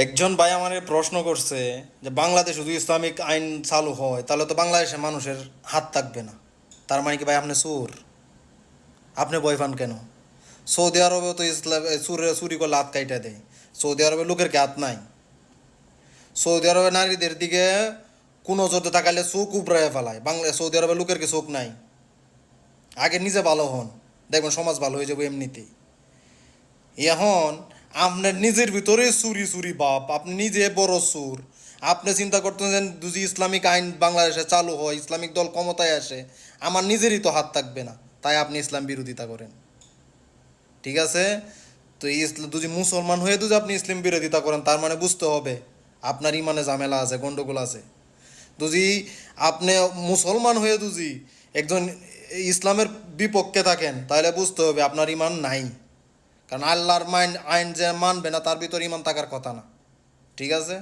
একজন ভাই আমার প্রশ্ন করছে যে বাংলাদেশে যদি ইসলামিক আইন চালু হয় তাহলে তো বাংলাদেশের মানুষের হাত থাকবে না। তার মানে কি ভাই আপনি চোর? আপনি ভয় পান কেন? সৌদি আরবেও তো ইসলাম চুরি করলে হাত কাইটা দেয়। সৌদি আরবের লোকের কি হাত নাই? সৌদি আরবের নারীদের দিকে কোনো নজরতে তাকালে চোখ উপড়ায় ফেলায়। সৌদি আরবের লোকের কি চোখ নাই? আগে নিজে ভালো হন, দেখবেন সমাজ ভালো হয়ে যাবে এমনিতেই। এখন আপনার নিজের ভিতরে চুরি চুরি ভাব, আপনি নিজে বড় চোর। আপনি চিন্তা করতেছেন যদি ইসলামিক আইন বাংলাদেশে চালু হয়, ইসলামিক দল ক্ষমতায় আসে, আমার নিজেরই তো হাত থাকবে না, তাই আপনি ইসলাম বিরোধিতা করেন। ঠিক আছে? তো যদি মুসলমান হয়ে যদি আপনি ইসলাম বিরোধিতা করেন, তার মানে বুঝতে হবে আপনার ইমানে ঝামেলা আছে, গন্ডগোল আছে। যদি আপনি মুসলমান হয়ে যদি একজন ইসলামের বিপক্ষে থাকেন, তাহলে বুঝতে হবে আপনার ইমান নাই। কারণ আল্লাহর আইন যে মানবে না, তার ভিতর ইমান থাকার কথা না। ঠিক আছে?